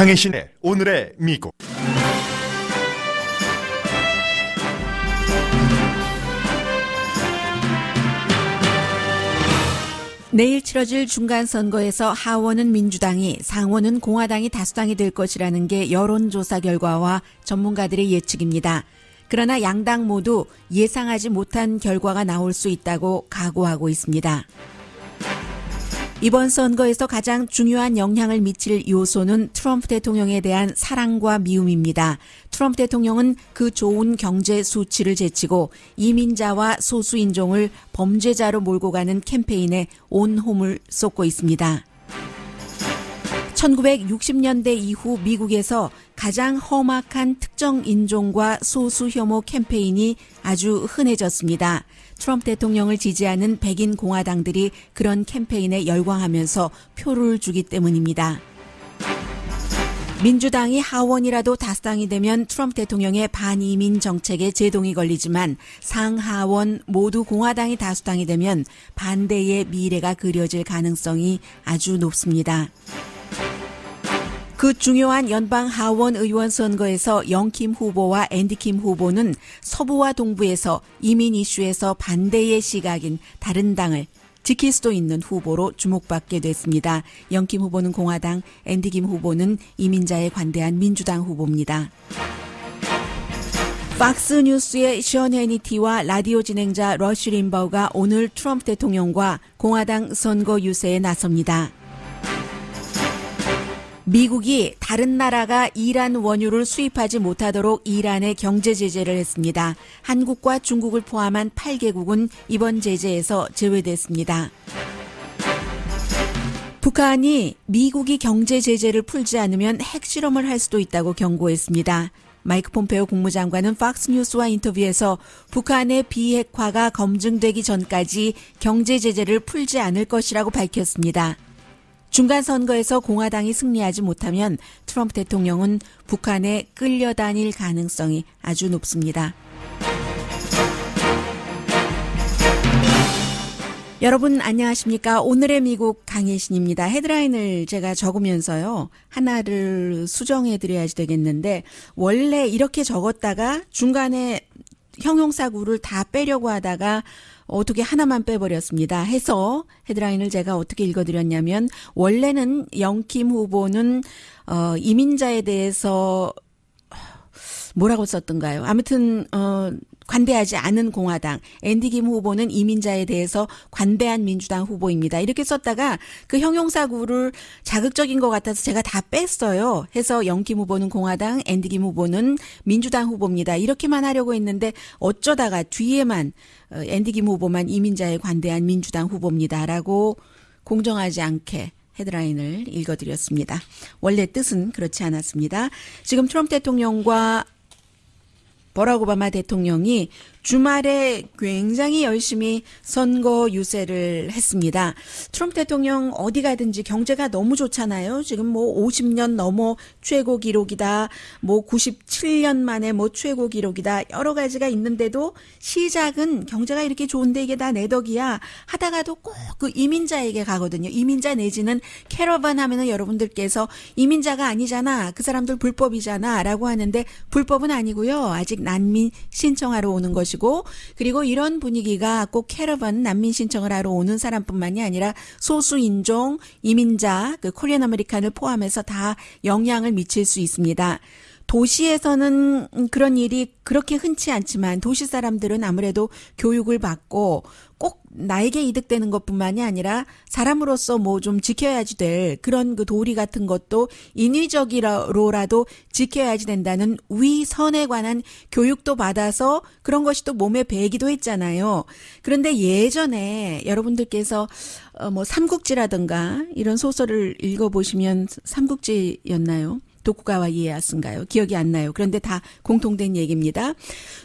강혜신의 오늘의 미국. 내일 치러질 중간선거에서 하원은 민주당이, 상원은 공화당이 다수당이 될 것이라는 게 여론조사 결과와 전문가들의 예측입니다. 그러나 양당 모두 예상하지 못한 결과가 나올 수 있다고 각오하고 있습니다. 이번 선거에서 가장 중요한 영향을 미칠 요소는 트럼프 대통령에 대한 사랑과 미움입니다. 트럼프 대통령은 그 좋은 경제 수치를 제치고 이민자와 소수인종을 범죄자로 몰고 가는 캠페인에 온 힘을 쏟고 있습니다. 1960년대 이후 미국에서 가장 험악한 특정 인종과 소수 혐오 캠페인이 아주 흔해졌습니다. 트럼프 대통령을 지지하는 백인 공화당들이 그런 캠페인에 열광하면서 표를 주기 때문입니다. 민주당이 하원이라도 다수당이 되면 트럼프 대통령의 반이민 정책에 제동이 걸리지만 상하원 모두 공화당이 다수당이 되면 반대의 미래가 그려질 가능성이 아주 높습니다. 그 중요한 연방 하원 의원 선거에서 영킴 후보와 앤디 킴 후보는 서부와 동부에서 이민 이슈에서 반대의 시각인 다른 당을 지킬 수도 있는 후보로 주목받게 됐습니다. 영킴 후보는 공화당, 앤디 킴 후보는 이민자에 관대한 민주당 후보입니다. 팍스 뉴스의 션 해니티와 라디오 진행자 러시 림바우가 오늘 트럼프 대통령과 공화당 선거 유세에 나섭니다. 미국이 다른 나라가 이란 원유를 수입하지 못하도록 이란에 경제 제재를 했습니다. 한국과 중국을 포함한 8개국은 이번 제재에서 제외됐습니다. 북한이 미국이 경제 제재를 풀지 않으면 핵실험을 할 수도 있다고 경고했습니다. 마이크 폼페오 국무장관은 팍스뉴스와 인터뷰에서 북한의 비핵화가 검증되기 전까지 경제 제재를 풀지 않을 것이라고 밝혔습니다. 중간선거에서 공화당이 승리하지 못하면 트럼프 대통령은 북한에 끌려다닐 가능성이 아주 높습니다. 여러분 안녕하십니까? 오늘의 미국 강혜신입니다. 헤드라인을 제가 적으면서요. 하나를 수정해드려야지 되겠는데 원래 이렇게 적었다가 중간에 형용사구를 다 빼려고 하다가 어떻게 하나만 빼버렸습니다. 해서 헤드라인을 제가 어떻게 읽어드렸냐면 원래는 영킴 후보는 이민자에 대해서 뭐라고 썼던가요? 아무튼 관대하지 않은 공화당, 앤디 킴 후보는 이민자에 대해서 관대한 민주당 후보입니다. 이렇게 썼다가 그 형용사구를 자극적인 것 같아서 제가 다 뺐어요. 해서 영킴 후보는 공화당, 앤디 킴 후보는 민주당 후보입니다. 이렇게만 하려고 했는데 어쩌다가 뒤에만 앤디 킴 후보만 이민자에 관대한 민주당 후보입니다라고 공정하지 않게 헤드라인을 읽어드렸습니다. 원래 뜻은 그렇지 않았습니다. 지금 트럼프 대통령과 버락 오바마 대통령이 주말에 굉장히 열심히 선거 유세를 했습니다. 트럼프 대통령 어디 가든지 경제가 너무 좋잖아요. 지금 뭐 50년 넘어 최고 기록이다. 뭐 97년 만에 뭐 최고 기록이다. 여러 가지가 있는데도 시작은 경제가 이렇게 좋은데 이게 다 내 덕이야 하다가도 꼭 그 이민자에게 가거든요. 이민자 내지는 캐러반 하면은 여러분들께서 이민자가 아니잖아. 그 사람들 불법이잖아. 라고 하는데 불법은 아니고요. 아직 난민 신청하러 오는 것이고 그리고 이런 분위기가 꼭 캐러반 난민 신청을 하러 오는 사람뿐만이 아니라 소수인종, 이민자, 그 코리안 아메리칸을 포함해서 다 영향을 미칠 수 있습니다. 도시에서는 그런 일이 그렇게 흔치 않지만 도시 사람들은 아무래도 교육을 받고 꼭 나에게 이득되는 것뿐만이 아니라 사람으로서 뭐 좀 지켜야지 될 그런 그 도리 같은 것도 인위적으로라도 지켜야지 된다는 위선에 관한 교육도 받아서 그런 것이 또 몸에 배기도 했잖아요. 그런데 예전에 여러분들께서 뭐 삼국지라든가 이런 소설을 읽어보시면 삼국지였나요? 도쿠가와 이에야스인가요? 기억이 안 나요. 그런데 다 공통된 얘기입니다.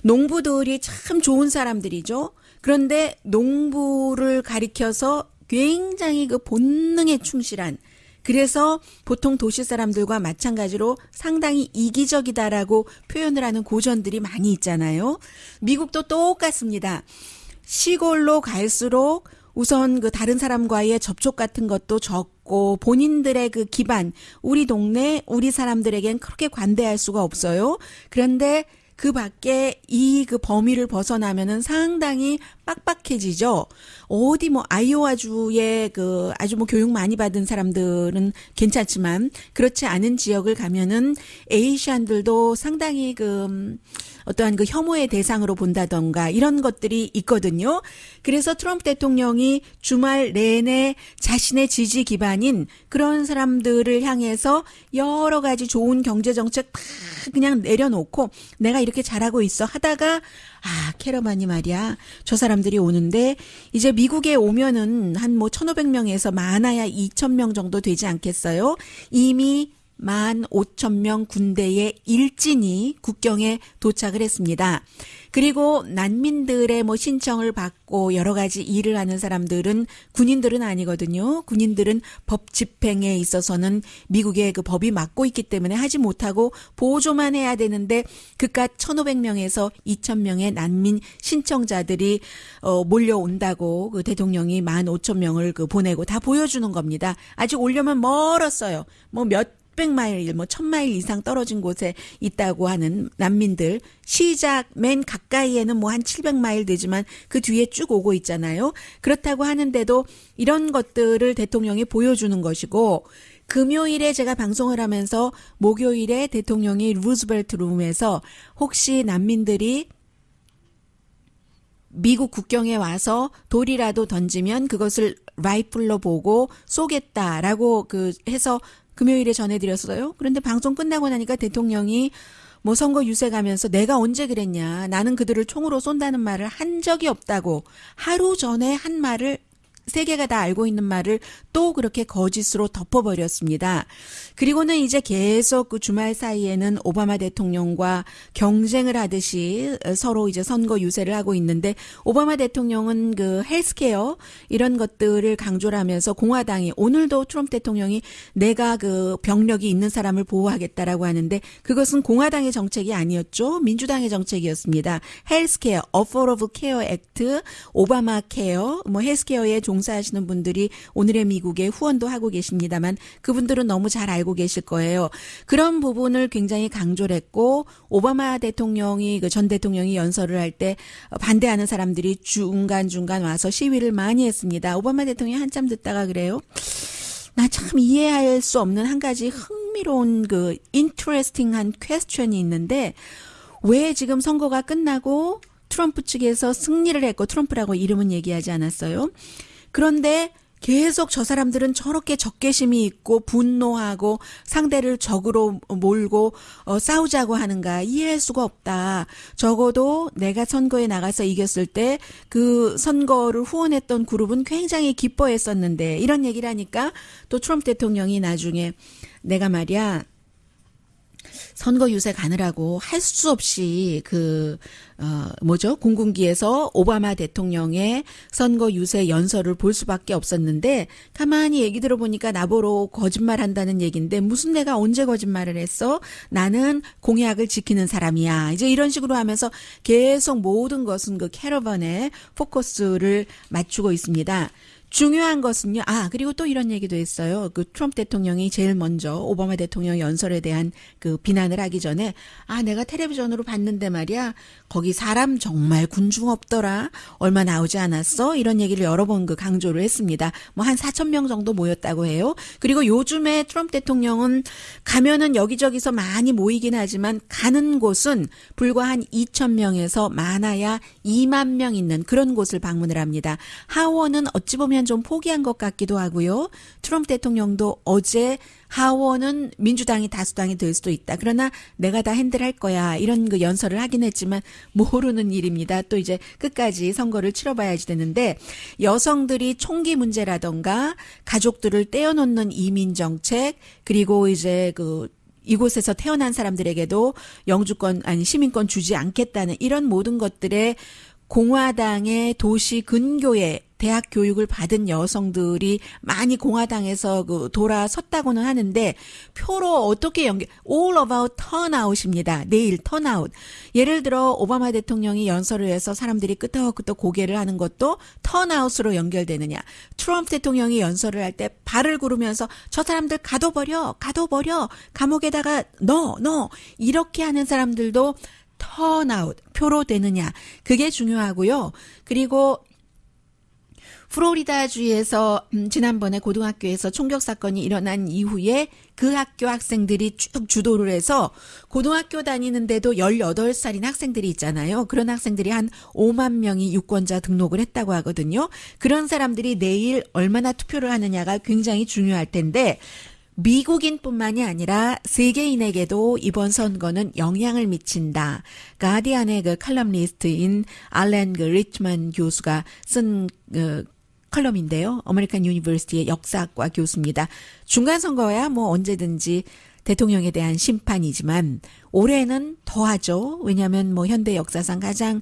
농부들이 참 좋은 사람들이죠. 그런데 농부를 가리켜서 굉장히 그 본능에 충실한 그래서 보통 도시 사람들과 마찬가지로 상당히 이기적이다라고 표현을 하는 고전들이 많이 있잖아요. 미국도 똑같습니다. 시골로 갈수록 우선 그 다른 사람과의 접촉 같은 것도 적고 받고 본인들의 그 기반, 우리 동네, 우리 사람들에겐 그렇게 관대할 수가 없어요. 그런데 그 밖에 이 그 범위를 벗어나면은 상당히 빡빡해지죠. 어디 뭐 아이오와주의 그 아주 뭐 교육 많이 받은 사람들은 괜찮지만 그렇지 않은 지역을 가면은 에이시안들도 상당히 그 어떠한 그 혐오의 대상으로 본다던가 이런 것들이 있거든요. 그래서 트럼프 대통령이 주말 내내 자신의 지지 기반인 그런 사람들을 향해서 여러 가지 좋은 경제 정책 다 그냥 내려놓고 내가 이렇게 잘하고 있어 하다가 캐러반이 말이야. 저 사람들이 오는데 이제 미국에 오면은 한 뭐 1,500명에서 많아야 2,000명 정도 되지 않겠어요? 이미 15,000명 군대의 일진이 국경에 도착을 했습니다. 그리고 난민들의 뭐 신청을 받고 여러 가지 일을 하는 사람들은 군인들은 아니거든요. 군인들은 법 집행에 있어서는 미국의 그 법이 막고 있기 때문에 하지 못하고 보조만 해야 되는데 그깟 1,500명에서 2,000명의 난민 신청자들이 몰려온다고 그 대통령이 15,000명을 그 보내고 다 보여주는 겁니다. 아직 오려면 멀었어요. 뭐 몇백 마일, 뭐 1,000마일 이상 떨어진 곳에 있다고 하는 난민들 시작 맨 가까이에는 뭐 한 700마일 되지만 그 뒤에 쭉 오고 있잖아요. 그렇다고 하는데도 이런 것들을 대통령이 보여주는 것이고 금요일에 제가 방송을 하면서 목요일에 대통령이 루즈벨트 룸에서 혹시 난민들이 미국 국경에 와서 돌이라도 던지면 그것을 라이플로 보고 쏘겠다라고 그 해서 금요일에 전해드렸어요. 그런데 방송 끝나고 나니까 대통령이 뭐 선거 유세 가면서 내가 언제 그랬냐. 나는 그들을 총으로 쏜다는 말을 한 적이 없다고 하루 전에 한 말을 세계가 다 알고 있는 말을 또 그렇게 거짓으로 덮어버렸습니다. 그리고는 이제 계속 그 주말 사이에는 오바마 대통령과 경쟁을 하듯이 서로 이제 선거 유세를 하고 있는데 오바마 대통령은 그 헬스케어 이런 것들을 강조를 하면서 공화당이 오늘도 트럼프 대통령이 내가 그 병력이 있는 사람을 보호하겠다라고 하는데 그것은 공화당의 정책이 아니었죠. 민주당의 정책이었습니다. 헬스케어, Affordable Care Act, 오바마 케어, 뭐 헬스케어에 종사하시는 분들이 오늘의 미국에 후원도 하고 계십니다만 그분들은 너무 잘 알고 계실 거예요. 그런 부분을 굉장히 강조를 했고 오바마 대통령이 그 전 대통령이 연설을 할 때 반대하는 사람들이 중간중간 와서 시위를 많이 했습니다. 오바마 대통령이 한참 듣다가 그래요. 나 참 이해할 수 없는 한 가지 흥미로운 그 인터레스팅한 퀘스천이 있는데 왜 지금 선거가 끝나고 트럼프 측에서 승리를 했고 트럼프라고 이름은 얘기하지 않았어요. 그런데 계속 저 사람들은 저렇게 적개심이 있고 분노하고 상대를 적으로 몰고 싸우자고 하는가 이해할 수가 없다. 적어도 내가 선거에 나가서 이겼을 때 그 선거를 후원했던 그룹은 굉장히 기뻐했었는데 이런 얘기를 하니까 또 트럼프 대통령이 나중에 내가 말이야 선거 유세 가느라고 할 수 없이 공군기에서 오바마 대통령의 선거 유세 연설을 볼 수밖에 없었는데 가만히 얘기 들어보니까 나보러 거짓말한다는 얘기인데 무슨 내가 언제 거짓말을 했어? 나는 공약을 지키는 사람이야. 이제 이런 식으로 하면서 계속 모든 것은 그 캐러반에 포커스를 맞추고 있습니다. 중요한 것은요. 그리고 또 이런 얘기도 했어요. 그 트럼프 대통령이 제일 먼저 오바마 대통령 연설에 대한 그 비난을 하기 전에 내가 텔레비전으로 봤는데 말이야. 거기 사람 정말 군중 없더라. 얼마 나오지 않았어? 이런 얘기를 여러 번 그 강조를 했습니다. 뭐 한 4,000명 정도 모였다고 해요. 그리고 요즘에 트럼프 대통령은 가면은 여기저기서 많이 모이긴 하지만 가는 곳은 불과 한 2,000명에서 많아야 2만 명 있는 그런 곳을 방문을 합니다. 하원은 어찌 보면 좀 포기한 것 같기도 하고요. 트럼프 대통령도 어제 하원은 민주당이 다수당이 될 수도 있다. 그러나 내가 다 핸들할 거야. 이런 그 연설을 하긴 했지만 모르는 일입니다. 또 이제 끝까지 선거를 치러봐야지 되는데 여성들이 총기 문제라던가 가족들을 떼어놓는 이민 정책 그리고 이제 이곳에서 태어난 사람들에게도 영주권 아니 시민권 주지 않겠다는 이런 모든 것들에 공화당의 도시 근교에 대학 교육을 받은 여성들이 많이 공화당에서 돌아섰다고는 하는데 표로 어떻게 all about turnout입니다. 내일 turnout. 예를 들어 오바마 대통령이 연설을 해서 사람들이 끄떡끄떡 고개를 하는 것도 turnout으로 연결되느냐. 트럼프 대통령이 연설을 할 때 발을 구르면서 저 사람들 가둬버려 감옥에다가 넣어 이렇게 하는 사람들도 turnout 표로 되느냐. 그게 중요하고요. 그리고 플로리다주에서 지난번에 고등학교에서 총격 사건이 일어난 이후에 그 학교 학생들이 쭉 주도를 해서 고등학교 다니는데도 18살인 학생들이 있잖아요. 그런 학생들이 한 5만 명이 유권자 등록을 했다고 하거든요. 그런 사람들이 내일 얼마나 투표를 하느냐가 굉장히 중요할 텐데 미국인뿐만이 아니라 세계인에게도 이번 선거는 영향을 미친다. 가디안의 그 칼럼니스트인 알렌 리치먼 교수가 쓴 컬럼인데요. 아메리칸 유니버시티의 역사학과 교수입니다. 중간선거야 뭐 언제든지 대통령에 대한 심판이지만 올해는 더하죠. 왜냐하면 뭐 현대 역사상 가장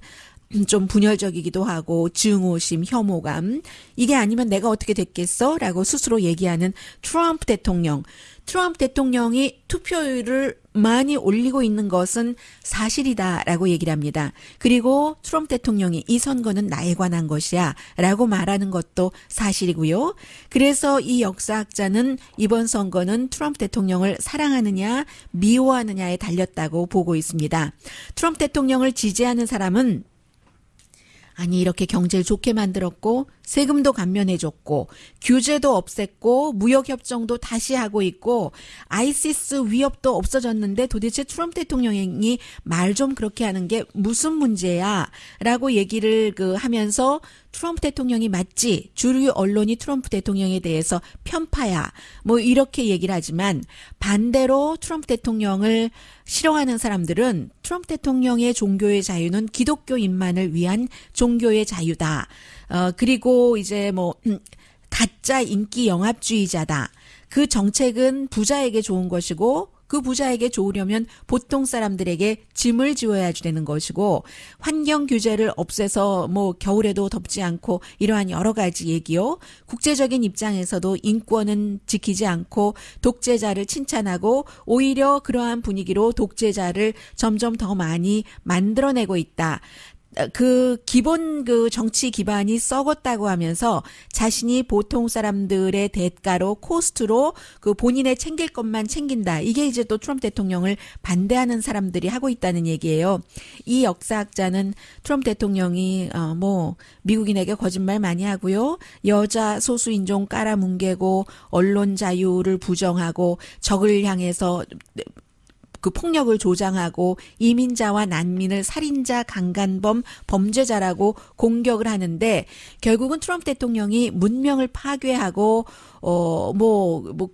좀 분열적이기도 하고 증오심, 혐오감 이게 아니면 내가 어떻게 됐겠어? 라고 스스로 얘기하는 트럼프 대통령. 트럼프 대통령이 투표율을 많이 올리고 있는 것은 사실이다라고 얘기를 합니다. 그리고 트럼프 대통령이 이 선거는 나에 관한 것이야 라고 말하는 것도 사실이고요. 그래서 이 역사학자는 이번 선거는 트럼프 대통령을 사랑하느냐 미워하느냐에 달렸다고 보고 있습니다. 트럼프 대통령을 지지하는 사람은 아니 이렇게 경제를 좋게 만들었고 세금도 감면해줬고 규제도 없앴고 무역협정도 다시 하고 있고 아이시스 위협도 없어졌는데 도대체 트럼프 대통령이 말 좀 그렇게 하는 게 무슨 문제야 라고 얘기를 하면서 트럼프 대통령이 맞지 주류 언론이 트럼프 대통령에 대해서 편파야 뭐 이렇게 얘기를 하지만 반대로 트럼프 대통령을 싫어하는 사람들은 트럼프 대통령의 종교의 자유는 기독교인만을 위한 종교의 자유다. 그리고 이제 가짜 인기 영합주의자다. 그 정책은 부자에게 좋은 것이고 그 부자에게 좋으려면 보통 사람들에게 짐을 지어야 되는 것이고 환경 규제를 없애서 겨울에도 덥지 않고 이러한 여러 가지 얘기요. 국제적인 입장에서도 인권은 지키지 않고 독재자를 칭찬하고 오히려 그러한 분위기로 독재자를 점점 더 많이 만들어내고 있다. 그 기본 정치 기반이 썩었다고 하면서 자신이 보통 사람들의 대가로 코스트로 본인의 챙길 것만 챙긴다. 이게 이제 또 트럼프 대통령을 반대하는 사람들이 하고 있다는 얘기예요. 이 역사학자는 트럼프 대통령이 미국인에게 거짓말 많이 하고요. 여자 소수인종 깔아뭉개고 언론 자유를 부정하고 적을 향해서 그 폭력을 조장하고 이민자와 난민을 살인자, 강간범, 범죄자라고 공격을 하는데 결국은 트럼프 대통령이 문명을 파괴하고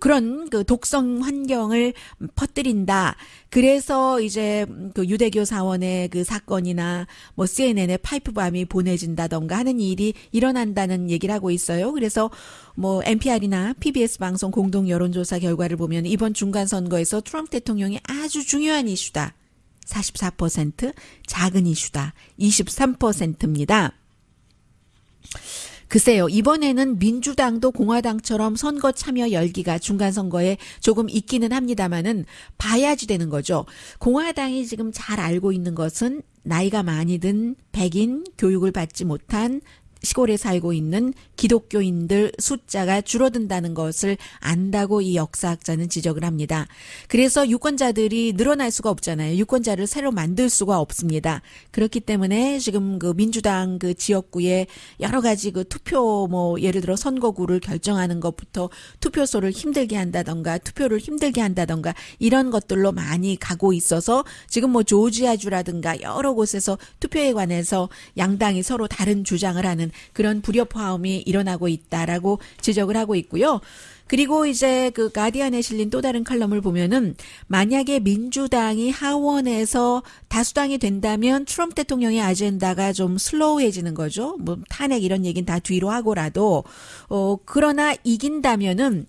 그런 독성 환경을 퍼뜨린다. 그래서 이제 유대교 사원의 사건이나 CNN에 파이프밤이 보내진다던가 하는 일이 일어난다는 얘기를 하고 있어요. 그래서 NPR이나 PBS 방송 공동 여론조사 결과를 보면 이번 중간 선거에서 트럼프 대통령이 아주 중요한 이슈다. 44%, 작은 이슈다. 23%입니다. 글쎄요. 이번에는 민주당도 공화당처럼 선거 참여 열기가 중간선거에 조금 있기는 합니다만은 봐야지 되는 거죠. 공화당이 지금 잘 알고 있는 것은 나이가 많이 든 백인, 교육을 받지 못한 시골에 살고 있는 기독교인들 숫자가 줄어든다는 것을 안다고 이 역사학자는 지적을 합니다. 그래서 유권자들이 늘어날 수가 없잖아요. 유권자를 새로 만들 수가 없습니다. 그렇기 때문에 지금 민주당 지역구에 여러 가지 투표 예를 들어 선거구를 결정하는 것부터 투표소를 힘들게 한다던가 투표를 힘들게 한다던가 이런 것들로 많이 가고 있어서 지금 조지아주라든가 여러 곳에서 투표에 관해서 양당이 서로 다른 주장을 하는 그런 불협화음이 일어나고 있다라고 지적을 하고 있고요. 그리고 이제 가디언에 실린 또 다른 칼럼을 보면은 만약에 민주당이 하원에서 다수당이 된다면 트럼프 대통령의 아젠다가 좀 슬로우해지는 거죠. 탄핵 이런 얘기는 다 뒤로 하고라도 그러나 이긴다면은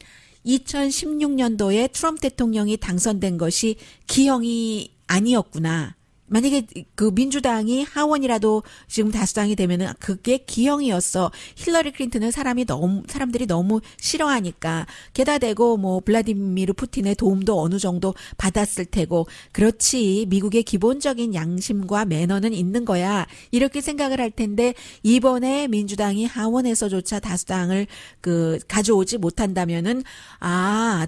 2016년도에 트럼프 대통령이 당선된 것이 기형이 아니었구나. 만약에 그 민주당이 하원이라도 지금 다수당이 되면은 그게 기형이었어. 힐러리 클린턴을 사람들이 너무 싫어하니까. 게다 대고 뭐 블라디미르 푸틴의 도움도 어느 정도 받았을 테고. 그렇지. 미국의 기본적인 양심과 매너는 있는 거야. 이렇게 생각을 할 텐데 이번에 민주당이 하원에서조차 다수당을 가져오지 못한다면은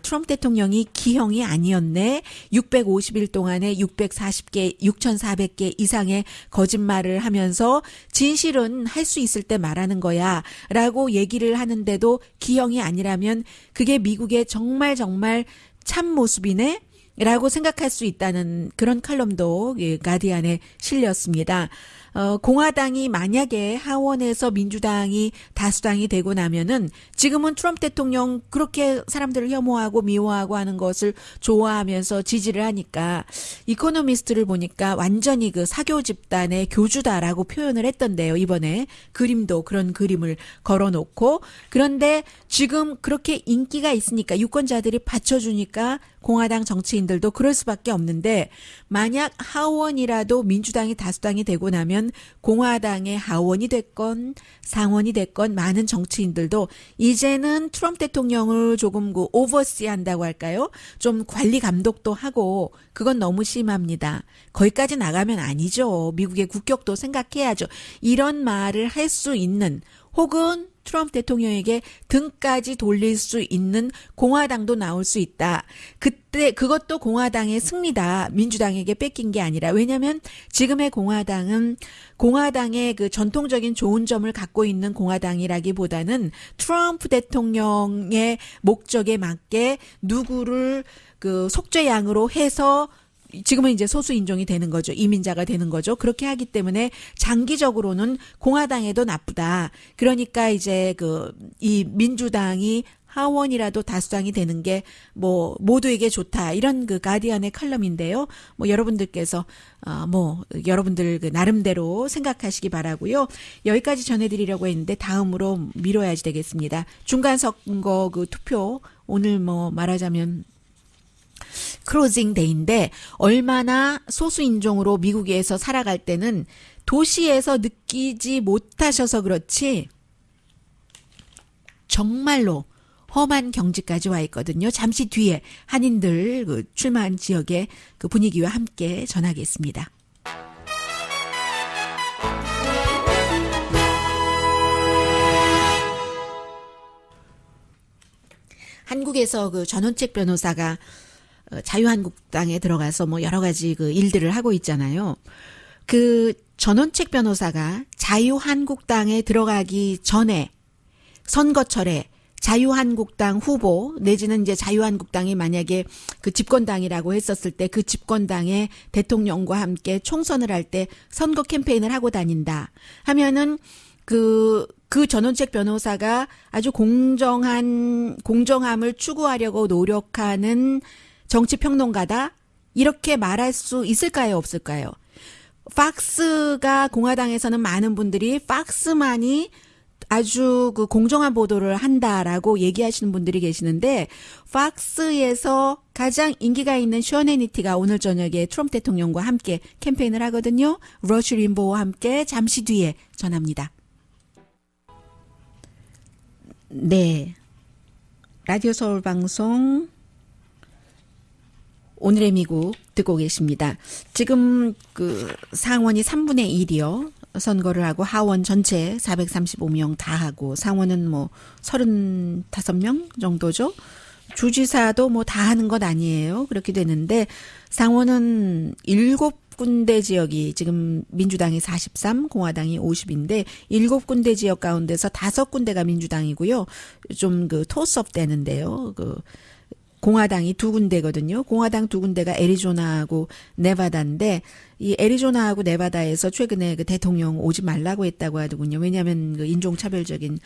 트럼프 대통령이 기형이 아니었네. 650일 동안에 640개, 6,400개 이상의 거짓말을 하면서 진실은 할 수 있을 때 말하는 거야 라고 얘기를 하는데도 기형이 아니라면 그게 미국의 정말 참 모습이네 라고 생각할 수 있다는 그런 칼럼도 가디언에 실렸습니다. 공화당이 만약에 하원에서 민주당이 다수당이 되고 나면은 지금은 트럼프 대통령 그렇게 사람들을 혐오하고 미워하고 하는 것을 좋아하면서 지지를 하니까 이코노미스트를 보니까 완전히 그 사교 집단의 교주다라고 표현을 했던데요. 이번에 그림도 그런 그림을 걸어놓고 그런데 지금 그렇게 인기가 있으니까 유권자들이 받쳐주니까 공화당 정치인들도 그럴 수밖에 없는데 만약 하원이라도 민주당이 다수당이 되고 나면 공화당의 하원이 됐건 상원이 됐건 많은 정치인들도 이제는 트럼프 대통령을 조금 오버시한다고 할까요? 좀 관리 감독도 하고 그건 너무 심합니다. 거기까지 나가면 아니죠. 미국의 국격도 생각해야죠. 이런 말을 할 수 있는 혹은 트럼프 대통령에게 등까지 돌릴 수 있는 공화당도 나올 수 있다. 그때 그것도 공화당의 승리다. 민주당에게 뺏긴 게 아니라. 왜냐하면 지금의 공화당은 공화당의 그 전통적인 좋은 점을 갖고 있는 공화당이라기보다는 트럼프 대통령의 목적에 맞게 누구를 그 속죄양으로 해서 지금은 이제 소수 인종이 되는 거죠. 이민자가 되는 거죠. 그렇게 하기 때문에 장기적으로는 공화당에도 나쁘다. 그러니까 이제 이 민주당이 하원이라도 다수당이 되는 게 뭐 모두에게 좋다. 이런 그 가디언의 칼럼인데요. 뭐 여러분들께서 여러분들 그 나름대로 생각하시기 바라고요. 여기까지 전해드리려고 했는데 다음으로 미뤄야지 되겠습니다. 중간 선거 그 투표 오늘 뭐 말하자면 클로징 데이인데 얼마나 소수인종으로 미국에서 살아갈 때는 도시에서 느끼지 못하셔서 그렇지 정말로 험한 경지까지 와 있거든요. 잠시 뒤에 한인들 그 출마한 지역의 그 분위기와 함께 전하겠습니다. 한국에서 그 전원책 변호사가 자유한국당에 들어가서 뭐 여러 가지 그 일들을 하고 있잖아요. 그 전원책 변호사가 자유한국당에 들어가기 전에 선거철에 자유한국당 후보 내지는 이제 자유한국당이 만약에 그 집권당이라고 했었을 때 그 집권당의 대통령과 함께 총선을 할 때 선거 캠페인을 하고 다닌다 하면은 그 전원책 변호사가 아주 공정함을 추구하려고 노력하는 정치평론가다? 이렇게 말할 수 있을까요? 없을까요? 팍스가 공화당에서는 많은 분들이 팍스만이 아주 그 공정한 보도를 한다라고 얘기하시는 분들이 계시는데 팍스에서 가장 인기가 있는 션 해니티가 오늘 저녁에 트럼프 대통령과 함께 캠페인을 하거든요. 러시 림보와 함께 잠시 뒤에 전합니다. 네. 라디오 서울 방송 오늘의 미국 듣고 계십니다. 지금 그 상원이 3분의 1이요. 선거를 하고 하원 전체 435명 다 하고 상원은 뭐 35명 정도죠. 주지사도 뭐 다 하는 것 아니에요. 그렇게 되는데 상원은 7군데 지역이 지금 민주당이 43, 공화당이 50인데 7군데 지역 가운데서 5군데가 민주당이고요. 좀 그 토스업 되는데요. 공화당이 2군데거든요. 공화당 2군데가 애리조나하고 네바다인데 이 애리조나하고 네바다에서 최근에 그 대통령 오지 말라고 했다고 하더군요. 왜냐하면 그 인종차별적인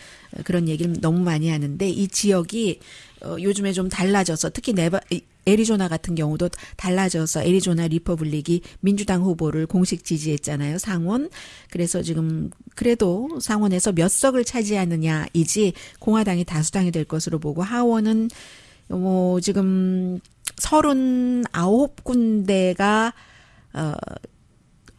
그런 얘기를 너무 많이 하는데 이 지역이 요즘에 좀 달라져서 특히 애리조나 같은 경우도 달라져서 애리조나 리퍼블릭이 민주당 후보를 공식 지지했잖아요. 상원. 그래서 지금 그래도 상원에서 몇 석을 차지하느냐이지 공화당이 다수당이 될 것으로 보고 하원은 뭐 지금 39군데가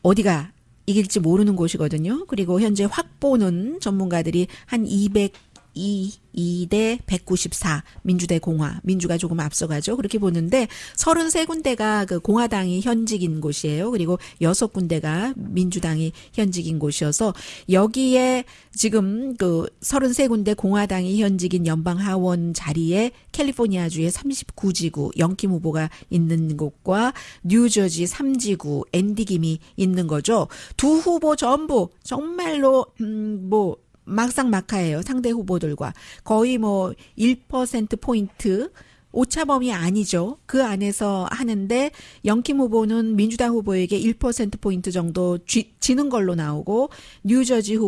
어디가 이길지 모르는 곳이거든요. 그리고 현재 확보는 전문가들이 한 202대 194 민주대 공화, 민주가 조금 앞서가죠. 그렇게 보는데 33군데가 그 공화당이 현직인 곳이에요. 그리고 6군데가 민주당이 현직인 곳이어서 여기에 지금 그 33군데 공화당이 현직인 연방 하원 자리에 캘리포니아주의 39지구 영킴 후보가 있는 곳과 뉴저지 3지구 앤디 김이 있는 거죠. 두 후보 전부 정말로 뭐 막상막하예요. 상대 후보들과. 거의 뭐 1%포인트 오차범위 아니죠. 그 안에서 하는데 영킴 후보는 민주당 후보에게 1%포인트 정도 지는 걸로 나오고 뉴저지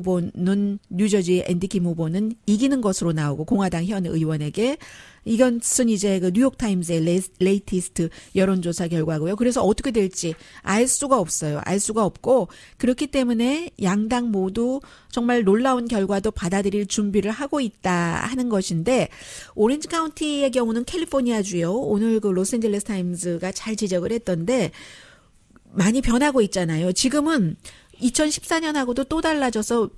앤디 김 후보는 이기는 것으로 나오고 공화당 현 의원에게 이것은 이제 그 뉴욕타임즈의 레이티스트 여론조사 결과고요. 그래서 어떻게 될지 알 수가 없어요. 알 수가 없고 그렇기 때문에 양당 모두 정말 놀라운 결과도 받아들일 준비를 하고 있다 하는 것인데 오렌지 카운티의 경우는 캘리포니아주요. 오늘 그 로스앤젤레스 타임즈가 잘 지적을 했던데 많이 변하고 있잖아요. 지금은 2014년하고도 또 달라져서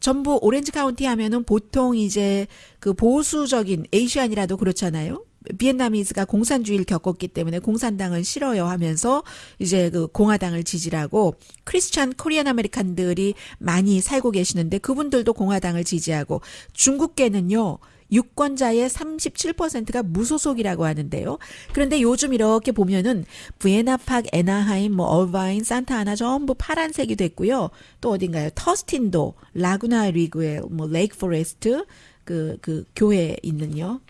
전부 오렌지 카운티 하면은 보통 이제 그 보수적인 에이시안이라도 그렇잖아요. 비엔나미즈가 공산주의를 겪었기 때문에 공산당은 싫어요 하면서 이제 그 공화당을 지지하고 크리스찬 코리안 아메리칸들이 많이 살고 계시는데 그분들도 공화당을 지지하고 중국계는요. 유권자의 37%가 무소속이라고 하는데요. 그런데 요즘 이렇게 보면은 부에나팍, 애나하임, 뭐 얼바인, 산타아나 전부 파란색이 됐고요. 또 어딘가요? 터스틴도, 라구나 리그에 뭐 레이크 포레스트 그 교회에 있는요.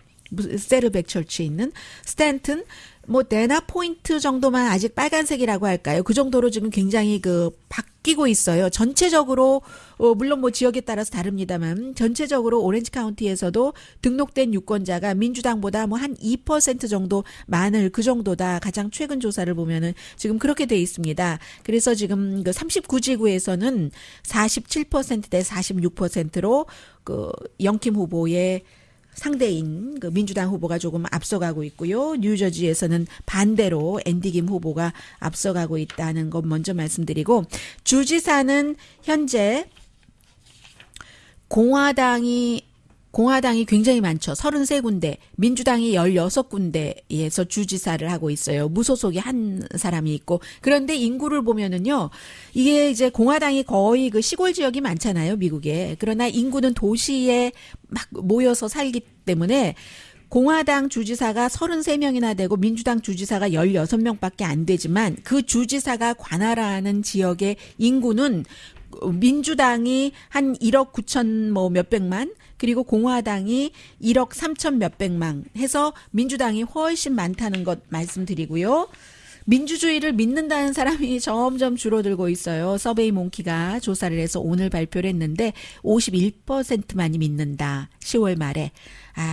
세르백 철치에 있는 스탠튼 뭐 데나 포인트 정도만 아직 빨간색이라고 할까요? 그 정도로 지금 굉장히 그 바뀌고 있어요. 전체적으로 물론 뭐 지역에 따라서 다릅니다만 전체적으로 오렌지 카운티에서도 등록된 유권자가 민주당보다 뭐 한 2% 정도 많을 그 정도다. 가장 최근 조사를 보면은 지금 그렇게 돼 있습니다. 그래서 지금 그 39지구에서는 47%대 46%로 그 영킴 후보의 상대인 그 민주당 후보가 조금 앞서가고 있고요. 뉴저지에서는 반대로 앤디 김 후보가 앞서가고 있다는 것 먼저 말씀드리고 주지사는 현재 공화당이 굉장히 많죠. 33군데, 민주당이 16군데에서 주지사를 하고 있어요. 무소속이 한 사람이 있고. 그런데 인구를 보면은요, 이게 이제 공화당이 거의 그 시골 지역이 많잖아요, 미국에. 그러나 인구는 도시에 막 모여서 살기 때문에 공화당 주지사가 33명이나 되고 민주당 주지사가 16명밖에 안 되지만 그 주지사가 관할하는 지역의 인구는 민주당이 한 1억 9천 뭐 몇백만 그리고 공화당이 1억 3천 몇백만 해서 민주당이 훨씬 많다는 것 말씀드리고요. 민주주의를 믿는다는 사람이 점점 줄어들고 있어요. 서베이 몽키가 조사를 해서 오늘 발표를 했는데 51%만이 믿는다. 10월 말에.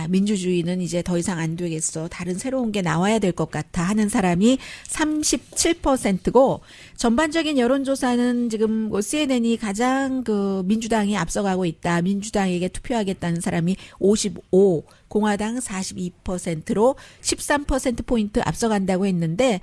민주주의는 이제 더 이상 안 되겠어. 다른 새로운 게 나와야 될 것 같아 하는 사람이 37%고 전반적인 여론조사는 지금 CNN이 가장 그 민주당이 앞서가고 있다. 민주당에게 투표하겠다는 사람이 55, 공화당 42%로 13%포인트 앞서간다고 했는데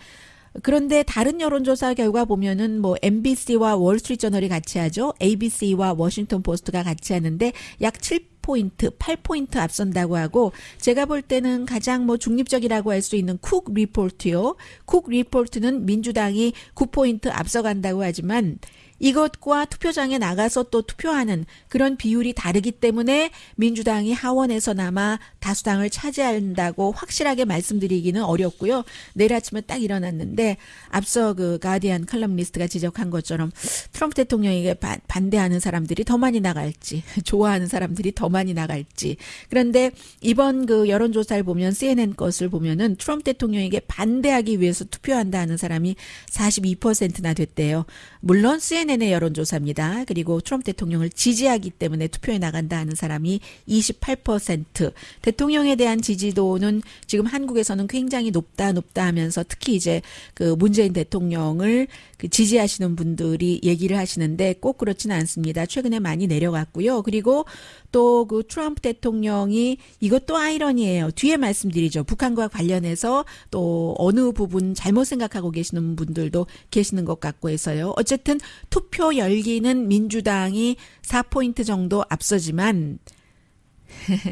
그런데 다른 여론조사 결과 보면은 뭐 MBC와 월스트리트저널이 같이 하죠. ABC와 워싱턴 포스트가 같이 하는데 약 7포인트, 8포인트 앞선다고 하고 제가 볼 때는 가장 뭐 중립적이라고 할 수 있는 쿡 리포트요. 쿡 리포트는 민주당이 9포인트 앞서간다고 하지만 이것과 투표장에 나가서 또 투표하는 그런 비율이 다르기 때문에 민주당이 하원에서나마 다수당을 차지한다고 확실하게 말씀드리기는 어렵고요. 내일 아침에 딱 일어났는데 앞서 그 가디안 칼럼니스트가 지적한 것처럼 트럼프 대통령에게 반대하는 사람들이 더 많이 나갈지 좋아하는 사람들이 더 많이 나갈지 그런데 이번 그 여론조사를 보면 CNN 것을 보면은 트럼프 대통령에게 반대하기 위해서 투표한다 하는 사람이 42%나 됐대요. 물론 CNN CNN의 여론조사입니다. 그리고 트럼프 대통령을 지지하기 때문에 투표에 나간다 하는 사람이 28%. 대통령에 대한 지지도는 지금 한국에서는 굉장히 높다 하면서 특히 이제 그 문재인 대통령을 그 지지하시는 분들이 얘기를 하시는데 꼭 그렇지는 않습니다. 최근에 많이 내려갔고요. 그리고 또 그 트럼프 대통령이 이것도 아이러니예요. 뒤에 말씀드리죠. 북한과 관련해서 또 어느 부분 잘못 생각하고 계시는 분들도 계시는 것 같고 해서요. 어쨌든 투표 열기는 민주당이 4포인트 정도 앞서지만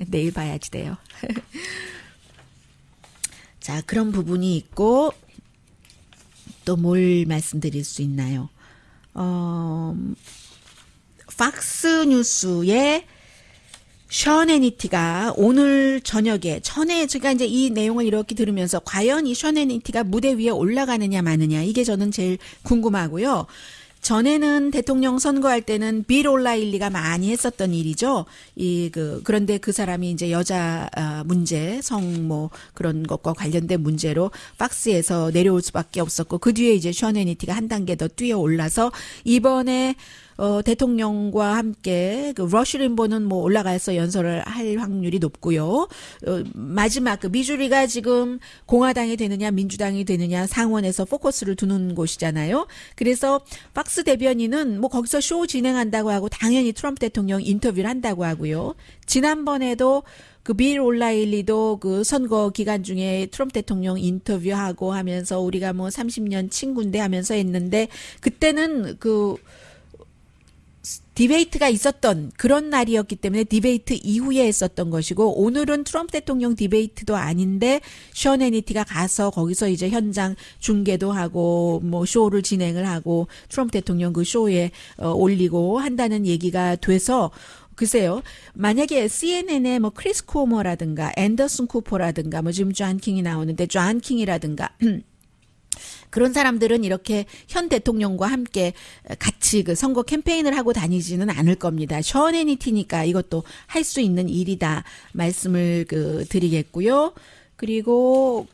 내일 봐야지 돼요. 자, 그런 부분이 있고 또 뭘 말씀드릴 수 있나요? 팍스 뉴스에 션 해니티가 오늘 저녁에 제가 이제 이 내용을 이렇게 들으면서 과연 이 션 해니티가 무대 위에 올라가느냐 마느냐 이게 저는 제일 궁금하고요. 전에는 대통령 선거할 때는 빌 올라일리가 많이 했었던 일이죠. 그런데 그 사람이 이제 여자 문제, 그런 것과 관련된 문제로 팍스에서 내려올 수밖에 없었고 그 뒤에 이제 션 해니티가 한 단계 더 뛰어 올라서 이번에 대통령과 함께 그 러쉬 림보는 올라가서 연설을 할 확률이 높고요. 마지막 그 미주리가 지금 공화당이 되느냐 민주당이 되느냐 상원에서 포커스를 두는 곳이잖아요. 그래서 팍스 대변인은 거기서 쇼 진행한다고 하고 당연히 트럼프 대통령 인터뷰를 한다고 하고요. 지난번에도 그 빌 올라일리도 그 선거 기간 중에 트럼프 대통령 인터뷰하고 하면서 우리가 30년 친구인데 하면서 했는데 그때는 디베이트가 있었던 그런 날이었기 때문에 디베이트 이후에 했었던 것이고 오늘은 트럼프 대통령 디베이트도 아닌데 션 해니티가 가서 거기서 이제 현장 중계도 하고 쇼를 진행을 하고 트럼프 대통령 그 쇼에 올리고 한다는 얘기가 돼서 글쎄요. 만약에 CNN에 크리스 코머라든가 앤더슨 쿠퍼라든가 지금 존 킹이 나오는데 존 킹이라든가 그런 사람들은 이렇게 현 대통령과 함께 같이 그 선거 캠페인을 하고 다니지는 않을 겁니다. 션 해니티니까 이것도 할 수 있는 일이다 말씀을 드리겠고요. 그리고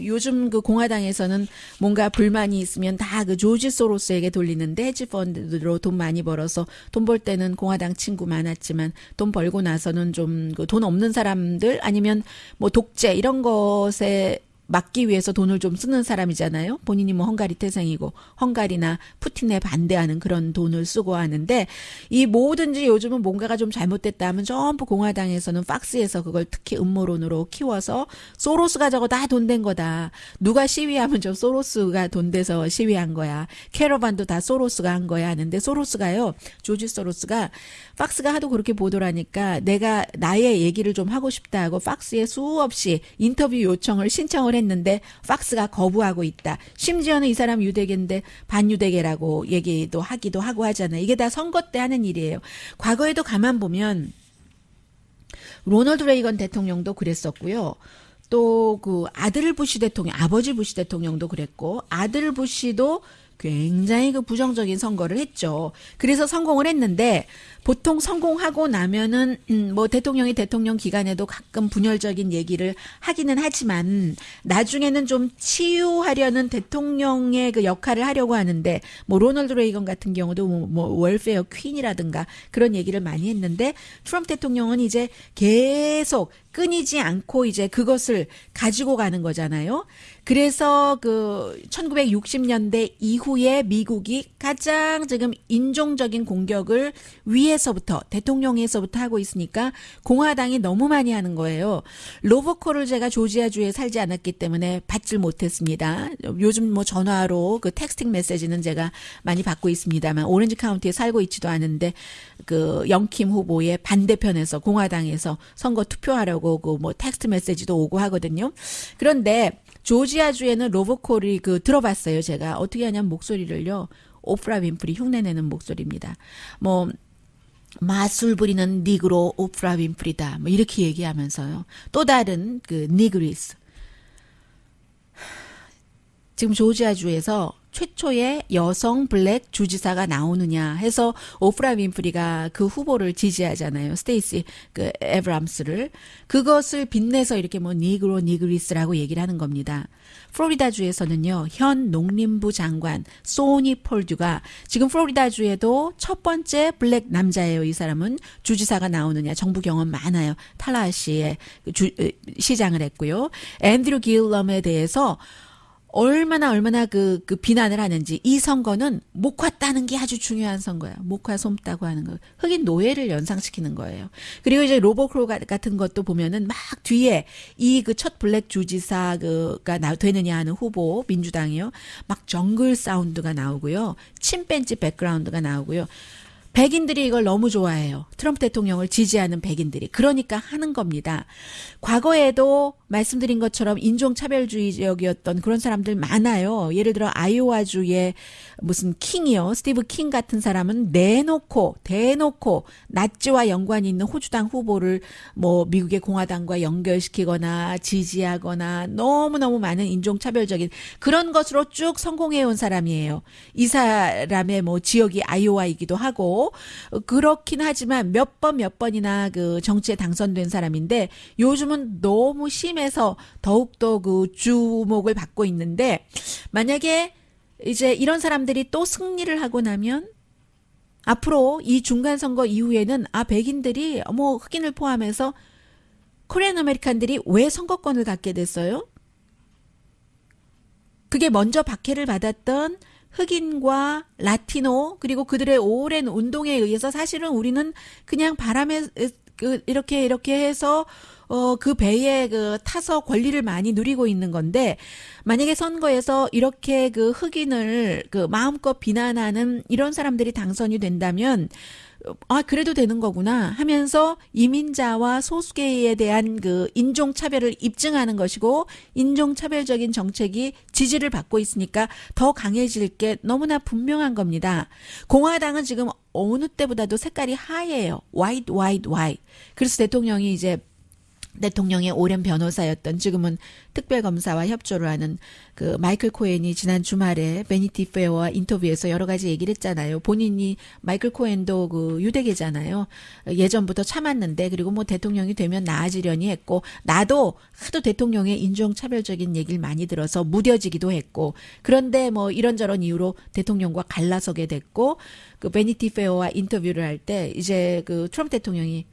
요즘 공화당에서는 뭔가 불만이 있으면 다 조지 소로스에게 돌리는데 헤지 펀드로 돈 많이 벌어서 돈 벌 때는 공화당 친구 많았지만 돈 벌고 나서는 좀 돈 없는 사람들 아니면 독재 이런 것에 막기 위해서 돈을 좀 쓰는 사람이잖아요. 본인이 헝가리 태생이고 헝가리나 푸틴에 반대하는 그런 돈을 쓰고 하는데 이 뭐든지 요즘은 뭔가가 좀 잘못됐다 하면 전부 공화당에서는 팍스에서 그걸 특히 음모론으로 키워서 소로스가 저거 다 돈 된 거다. 누가 시위하면 저 소로스가 돈 돼서 시위한 거야. 캐러반도 다 소로스가 한 거야 하는데 소로스가요. 조지 소로스가 팍스가 하도 그렇게 보도를 하니까 내가 나의 얘기를 좀 하고 싶다 하고 팍스에 수없이 인터뷰 요청을 신청을 했는데 팍스가 거부하고 있다. 심지어는 이 사람 유대계인데 반유대계라고 얘기도 하기도 하고 하잖아요. 이게 다 선거 때 하는 일이에요. 과거에도 가만 보면 로널드 레이건 대통령도 그랬었고요. 또 아들 부시 대통령, 아버지 부시 대통령도 그랬고 아들 부시도 굉장히 부정적인 선거를 했죠. 그래서 성공을 했는데 보통 성공하고 나면은 대통령이 대통령 기간에도 가끔 분열적인 얘기를 하기는 하지만 나중에는 좀 치유하려는 대통령의 그 역할을 하려고 하는데 로널드 레이건 같은 경우도 월페어 퀸이라든가 그런 얘기를 많이 했는데 트럼프 대통령은 이제 계속 끊이지 않고 이제 그것을 가지고 가는 거잖아요. 그래서 1960년대 이후에 미국이 가장 지금 인종적인 공격을 위에서부터 대통령에서부터 하고 있으니까 공화당이 너무 많이 하는 거예요. 로보콜을 제가 조지아주에 살지 않았기 때문에 받질 못했습니다. 요즘 전화로 텍스팅 메시지는 제가 많이 받고 있습니다만 오렌지 카운티에 살고 있지도 않은데 영킴 후보의 반대편에서 공화당에서 선거 투표하려고 텍스트 메시지도 오고 하거든요. 그런데 조지아주에는 로보콜이 들어봤어요. 제가 어떻게 하냐면 목소리를요. 오프라 윈프리 흉내내는 목소리입니다. 마술 부리는 니그로 오프라 윈프리다. 이렇게 얘기하면서요. 또 다른 니그리스. 지금 조지아주에서 최초의 여성 블랙 주지사가 나오느냐 해서 오프라 윈프리가 그 후보를 지지하잖아요. 스테이시 그 에브람스를. 그것을 빛내서 이렇게 뭐 니그로 니그리스라고 얘기를 하는 겁니다. 플로리다주에서는요. 현 농림부 장관 소니 폴듀가 지금 플로리다주에도 첫 번째 블랙 남자예요. 이 사람은 주지사가 나오느냐. 정부 경험 많아요. 탈라시의 시장을 했고요. 앤드류 길럼에 대해서 얼마나 그 비난을 하는지. 이 선거는 목화 따는 게 아주 중요한 선거야. 목화 솜따고 하는 거. 흑인 노예를 연상시키는 거예요. 그리고 이제 로버 크로 같은 것도 보면은 막 뒤에 이 그 첫 블랙 주지사가 되느냐 하는 후보 민주당이요. 막 정글 사운드가 나오고요. 침팬지 백그라운드가 나오고요. 백인들이 이걸 너무 좋아해요. 트럼프 대통령을 지지하는 백인들이. 그러니까 하는 겁니다. 과거에도 말씀드린 것처럼 인종차별주의적이었던 그런 사람들 많아요. 예를 들어 아이오와주의 무슨 킹이요. 스티브 킹 같은 사람은 대놓고 나치와 연관이 있는 호주당 후보를 뭐 미국의 공화당과 연결시키거나 지지하거나 너무너무 많은 인종차별적인 그런 것으로 쭉 성공해온 사람이에요. 이 사람의 뭐 지역이 아이오와이기도 하고 그렇긴 하지만 몇 번이나 그 정치에 당선된 사람인데 요즘은 너무 심해서 더욱더 그 주목을 받고 있는데 만약에 이제 이런 사람들이 또 승리를 하고 나면 앞으로 이 중간선거 이후에는 백인들이 뭐 흑인을 포함해서 코리안 아메리칸들이 왜 선거권을 갖게 됐어요? 그게 먼저 박해를 받았던 흑인과 라티노 그리고 그들의 오랜 운동에 의해서 사실은 우리는 그냥 바람에 이렇게 해서 그 배에 타서 권리를 많이 누리고 있는 건데 만약에 선거에서 이렇게 그 흑인을 마음껏 비난하는 이런 사람들이 당선이 된다면 그래도 되는 거구나 하면서 이민자와 소수계에 대한 그 인종차별을 입증하는 것이고 인종차별적인 정책이 지지를 받고 있으니까 더 강해질 게 너무나 분명한 겁니다. 공화당은 지금 어느 때보다도 색깔이 하얘요. white. 그래서 대통령의 오랜 변호사였던 지금은 특별검사와 협조를 하는 그 마이클 코헨이 지난 주말에 베니티 페어와 인터뷰에서 여러 가지 얘기를 했잖아요. 본인이 마이클 코헨도 그 유대계잖아요. 예전부터 참았는데 그리고 뭐 대통령이 되면 나아지려니 했고 나도 하도 대통령의 인종차별적인 얘기를 많이 들어서 무뎌지기도 했고 그런데 뭐 이런저런 이유로 대통령과 갈라서게 됐고 그 베니티 페어와 인터뷰를 할 때 이제 그 트럼프 대통령이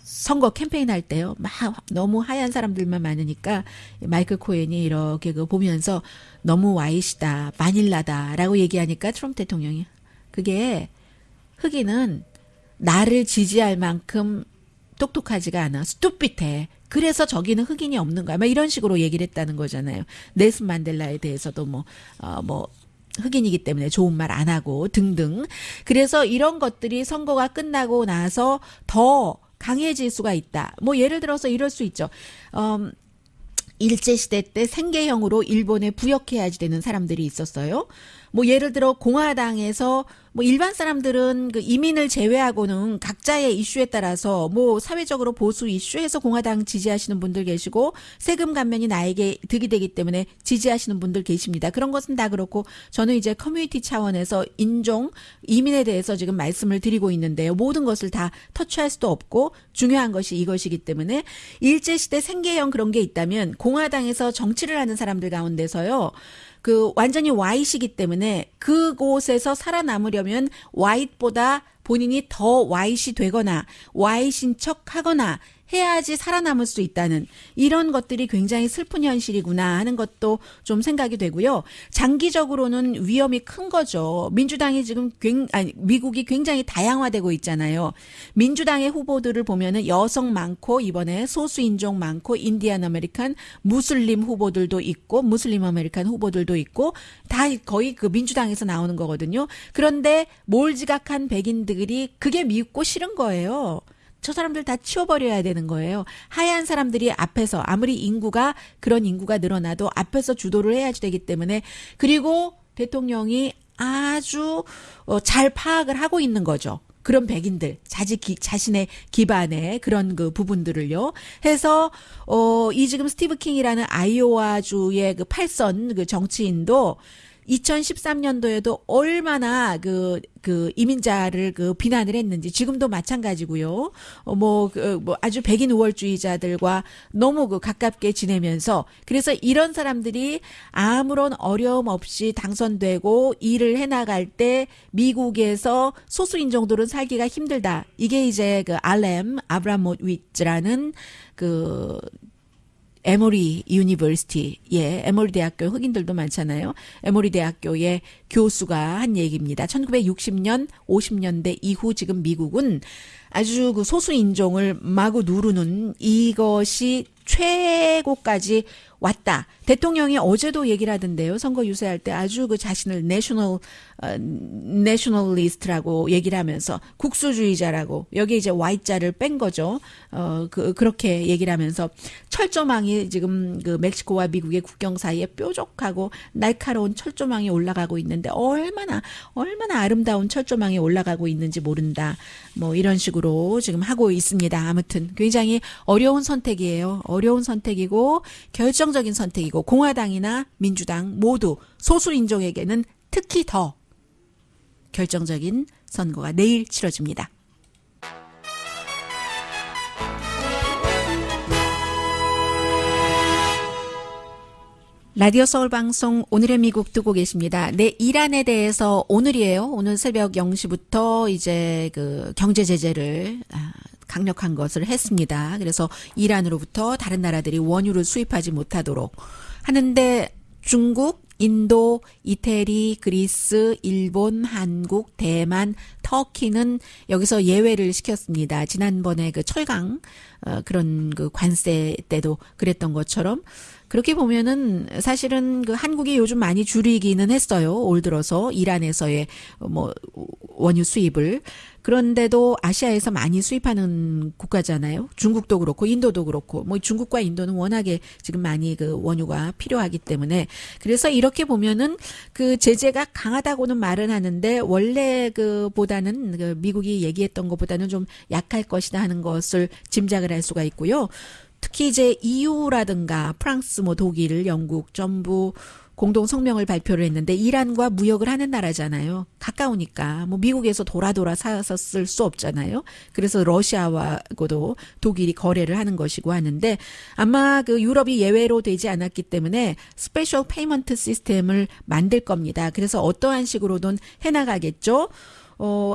선거 캠페인 할 때요. 막 너무 하얀 사람들만 많으니까 마이클 코헨이 이렇게 보면서 너무 와이시다, 마닐라다라고 얘기하니까 트럼프 대통령이 그게 흑인은 나를 지지할 만큼 똑똑하지가 않아. 스투핏해. 그래서 저기는 흑인이 없는 거야. 막 이런 식으로 얘기를 했다는 거잖아요. 넬슨 만델라에 대해서도 흑인이기 때문에 좋은 말 안 하고 등등. 그래서 이런 것들이 선거가 끝나고 나서 더 강해질 수가 있다. 뭐 예를 들어서 이럴 수 있죠. 일제시대 때 생계형으로 일본에 부역해야지 되는 사람들이 있었어요. 뭐 예를 들어 공화당에서 뭐 일반 사람들은 그 이민을 제외하고는 각자의 이슈에 따라서 뭐 사회적으로 보수 이슈에서 공화당 지지하시는 분들 계시고 세금 감면이 나에게 득이 되기 때문에 지지하시는 분들 계십니다. 그런 것은 다 그렇고 저는 이제 커뮤니티 차원에서 이민에 대해서 지금 말씀을 드리고 있는데요. 모든 것을 다 터치할 수도 없고 중요한 것이 이것이기 때문에 일제시대 생계형 그런 게 있다면 공화당에서 정치를 하는 사람들 가운데서요. 완전히 와이시기 때문에 그곳에서 살아남으려면 와이트보다 본인이 더 와이시 되거나 와이신 척 하거나 해야지 살아남을 수 있다는 이런 것들이 굉장히 슬픈 현실이구나 하는 것도 좀 생각이 되고요. 장기적으로는 위험이 큰 거죠. 민주당이 지금 미국이 굉장히 다양화되고 있잖아요. 민주당의 후보들을 보면은 여성 많고 이번에 소수인종 많고 인디안 아메리칸 무슬림 후보들도 있고 무슬림 아메리칸 후보들도 있고 다 거의 그 민주당에서 나오는 거거든요. 그런데 몰지각한 백인들이 그게 밉고 싫은 거예요. 저 사람들 다 치워버려야 되는 거예요. 하얀 사람들이 앞에서 아무리 그런 인구가 늘어나도 앞에서 주도를 해야지 되기 때문에 그리고 대통령이 아주 잘 파악을 하고 있는 거죠. 그런 백인들, 자신의 기반의 그런 그 부분들을요. 해서, 이 지금 스티브 킹이라는 아이오와주의 그 팔선 그 정치인도 2013년도에도 얼마나 그 이민자를 그 비난을 했는지 지금도 마찬가지고요. 뭐 아주 백인 우월주의자들과 너무 그 가깝게 지내면서 그래서 이런 사람들이 아무런 어려움 없이 당선되고 일을 해나갈 때 미국에서 소수 인종들은 살기가 힘들다. 이게 이제 그 알렘 아브라모위츠라는 그 에모리 유니버시티, 에모리 대학교 흑인들도 많잖아요. 에모리 대학교의 교수가 한 얘기입니다. 1960년, 50년대 이후 지금 미국은 아주 그 소수 인종을 마구 누르는 이것이 최고까지 왔다. 대통령이 어제도 얘기를 하던데요. 선거 유세할 때 아주 그 자신을 내셔널리스트라고 얘기를 하면서 국수주의자라고 여기 이제 Y자를 뺀 거죠. 그렇게 얘기를 하면서 철조망이 지금 그 멕시코와 미국의 국경 사이에 뾰족하고 날카로운 철조망이 올라가고 있는데 얼마나 아름다운 철조망이 올라가고 있는지 모른다. 뭐 이런 식으로 지금 하고 있습니다. 아무튼 굉장히 어려운 선택이에요. 어려운 선택이고 결정적인 선택이고 공화당이나 민주당 모두 소수 인종에게는 특히 더 결정적인 선거가 내일 치러집니다. 라디오 서울 방송 오늘의 미국 듣고 계십니다. 네, 이란에 대해서 오늘이에요. 오늘 새벽 0시부터 이제 그 경제 제재를 강력한 것을 했습니다. 그래서 이란으로부터 다른 나라들이 원유를 수입하지 못하도록 하는데 중국, 인도, 이태리, 그리스, 일본, 한국, 대만, 터키는 여기서 예외를 시켰습니다. 지난번에 그 철강 그런 그 관세 때도 그랬던 것처럼 그렇게 보면은 사실은 그 한국이 요즘 많이 줄이기는 했어요. 올 들어서 이란에서의 뭐 원유 수입을. 그런데도 아시아에서 많이 수입하는 국가잖아요. 중국도 그렇고 인도도 그렇고 뭐 중국과 인도는 워낙에 지금 많이 그 원유가 필요하기 때문에 그래서 이렇게 보면은 그 제재가 강하다고는 말은 하는데 원래 그보다는 그 미국이 얘기했던 것보다는 좀 약할 것이다 하는 것을 짐작을 할 수가 있고요. 특히 이제 EU라든가 프랑스, 뭐 독일, 영국 전부 공동 성명을 발표를 했는데 이란과 무역을 하는 나라잖아요. 가까우니까 뭐 미국에서 돌아 사서 쓸 수 없잖아요. 그래서 러시아와도 독일이 거래를 하는 것이고 하는데 아마 그 유럽이 예외로 되지 않았기 때문에 스페셜 페이먼트 시스템을 만들 겁니다. 그래서 어떠한 식으로든 해나가겠죠.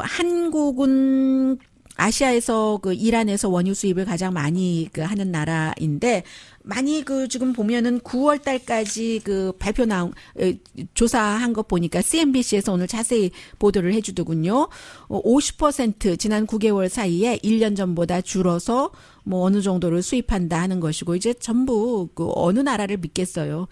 한국은 아시아에서 그 이란에서 원유 수입을 가장 많이 그 하는 나라인데 많이 그 지금 보면은 9월 달까지 그 발표 나온 조사한 것 보니까 CNBC에서 오늘 자세히 보도를 해주더군요. 50% 지난 9개월 사이에 1년 전보다 줄어서 뭐 어느 정도를 수입한다 하는 것이고 이제 전부 그 어느 나라를 믿겠어요.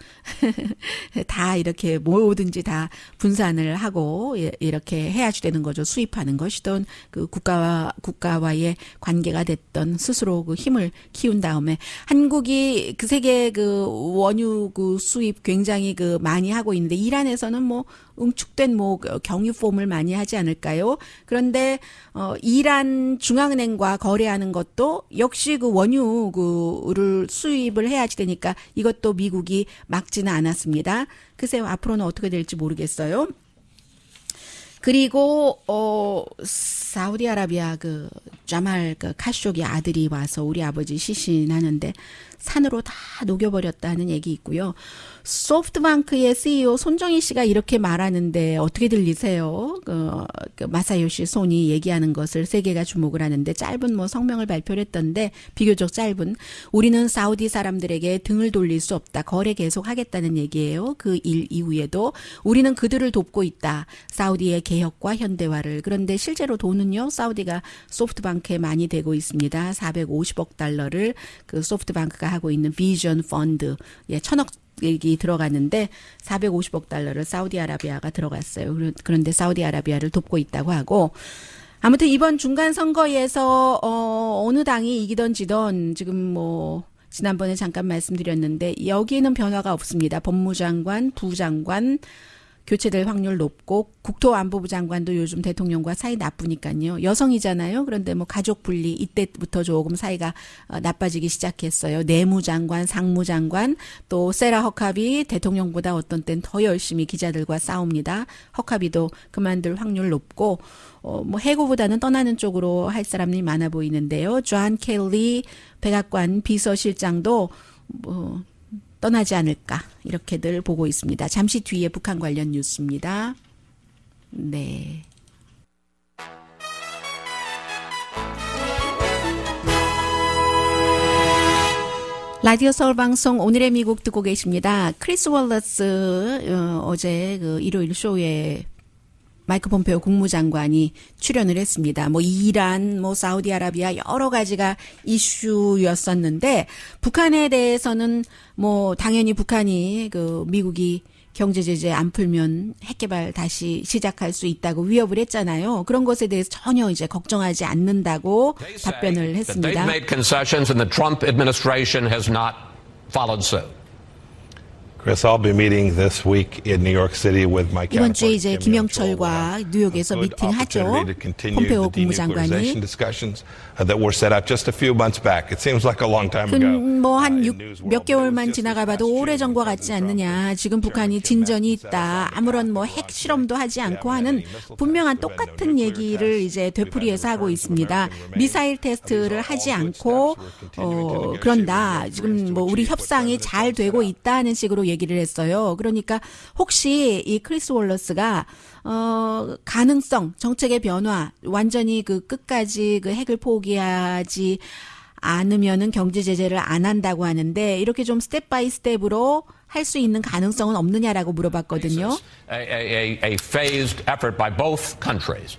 다 이렇게 뭐든지 다 분산을 하고 이렇게 해야지 되는 거죠. 수입하는 것이든 그 국가와의 관계가 됐던 스스로 그 힘을 키운 다음에 한국이 그 세계 그 원유 그 수입 굉장히 그 많이 하고 있는데 이란에서는 뭐 응축된 뭐 경유 폼을 많이 하지 않을까요? 그런데 이란 중앙은행과 거래하는 것도 역시 그 원유 그를 수입을 해야지 되니까 이것도 미국이 막지는 않았습니다. 글쎄요 앞으로는 어떻게 될지 모르겠어요. 그리고 사우디아라비아 그 자말 그 카쇼기 아들이 와서 우리 아버지 시신하는데 산으로 다 녹여버렸다는 얘기 있고요. 소프트뱅크의 CEO 손정희 씨가 이렇게 말하는데 어떻게 들리세요? 그 마사요시 손이 얘기하는 것을 세계가 주목을 하는데 짧은 뭐 성명을 발표를 했던데 비교적 짧은 우리는 사우디 사람들에게 등을 돌릴 수 없다. 거래 계속하겠다는 얘기예요. 그 일 이후에도 우리는 그들을 돕고 있다. 사우디의 개혁과 현대화를. 그런데 실제로 돈은요. 사우디가 소프트뱅크에 많이 되고 있습니다. 450억 달러를 그 소프트뱅크가 하고 있는 비전 펀드 1,000억이 들어갔는데 450억 달러를 사우디아라비아가 들어갔어요. 그런데 사우디아라비아를 돕고 있다고 하고 아무튼 이번 중간 선거에서 어느 당이 이기던 지던 지금 뭐 지난번에 잠깐 말씀드렸는데 여기에는 변화가 없습니다. 법무장관, 부장관 교체될 확률 높고 국토안보부 장관도 요즘 대통령과 사이 나쁘니까요. 여성이잖아요. 그런데 뭐 가족 분리 이때부터 조금 사이가 나빠지기 시작했어요. 내무장관, 상무장관 또 세라 허카비 대통령보다 어떤 땐 더 열심히 기자들과 싸웁니다. 허카비도 그만둘 확률 높고 뭐 해고보다는 떠나는 쪽으로 할 사람이 많아 보이는데요. 존 켈리 백악관 비서실장도 뭐 떠나지 않을까 이렇게들 보고 있습니다. 잠시 뒤에 북한 관련 뉴스입니다. 네. 라디오 서울 방송 오늘의 미국 듣고 계십니다. 크리스 월러스 어제 그 일요일 쇼에 마이크 폼페오 국무장관이 출연을 했습니다. 뭐 이란, 뭐 사우디아라비아 여러 가지가 이슈였었는데 북한에 대해서는 뭐 당연히 북한이 그 미국이 경제 제재 안 풀면 핵개발 다시 시작할 수 있다고 위협을 했잖아요. 그런 것에 대해서 전혀 이제 걱정하지 않는다고 답변을 했습니다. They've made concessions and the Trump administration has not followed suit. Chris, I'll be meeting this week in New York City with my 이번 주에 counterpart 이제 Kim 김영철과 Yong-chol. 뉴욕에서 미팅하죠. 폼페오 국무장관이 discussions that were set up just a few months back. It seems like a long time ago. 뭐한 몇 개월만 지나가 봐도 오래전과 같지 않느냐. 지금 북한이 진전이 있다. 아무런 뭐 핵 실험도 하지 않고 하는 분명한 똑같은 얘기를 이제 되풀이해서 하고 있습니다. 미사일 테스트를 하지 않고 그런다. 지금 뭐 우리 협상이 잘 되고 있다는 식으로 얘기를 했어요. 그러니까 혹시 이 크리스 월러스가 가능성, 정책의 변화, 완전히 그 끝까지 그 핵을 포기하지 않으면은 경제 제재를 안 한다고 하는데 이렇게 좀 스텝 바이 스텝으로 할 수 있는 가능성은 없느냐라고 물어봤거든요. A phased effort by both countries.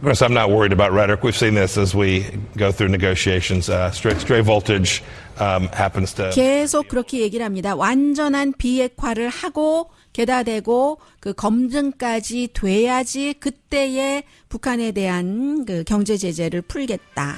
Of course, I'm not worried about rhetoric. We've seen this as we go through negotiations. Stray voltage happens to. 계속 그렇게 얘기를 합니다. 완전한 비핵화를 하고 게다 대고 그 검증까지 돼야지 그때의 북한에 대한 그 경제 제재를 풀겠다.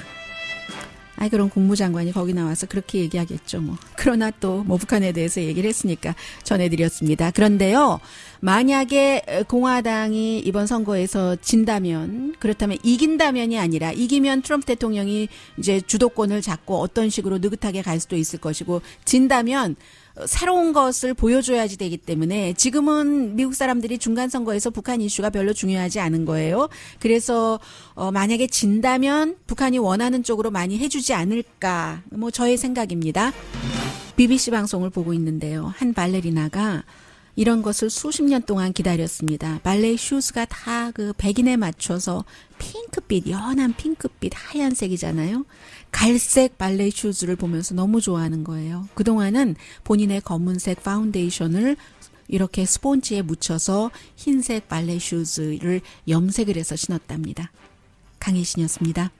아이 그럼 국무장관이 거기 나와서 그렇게 얘기하겠죠 뭐. 그러나 또 뭐 북한에 대해서 얘기를 했으니까 전해드렸습니다. 그런데요. 만약에 공화당이 이번 선거에서 진다면 그렇다면 이긴다면이 아니라 이기면 트럼프 대통령이 이제 주도권을 잡고 어떤 식으로 느긋하게 갈 수도 있을 것이고 진다면 새로운 것을 보여줘야지 되기 때문에 지금은 미국 사람들이 중간선거에서 북한 이슈가 별로 중요하지 않은 거예요. 그래서 만약에 진다면 북한이 원하는 쪽으로 많이 해주지 않을까 뭐 저의 생각입니다. BBC 방송을 보고 있는데요. 한 발레리나가 이런 것을 수십 년 동안 기다렸습니다. 발레 슈즈가 다 그 백인에 맞춰서 핑크빛, 연한 핑크빛, 하얀색이잖아요. 갈색 발레 슈즈를 보면서 너무 좋아하는 거예요. 그동안은 본인의 검은색 파운데이션을 이렇게 스폰지에 묻혀서 흰색 발레 슈즈를 염색을 해서 신었답니다. 강혜신이었습니다.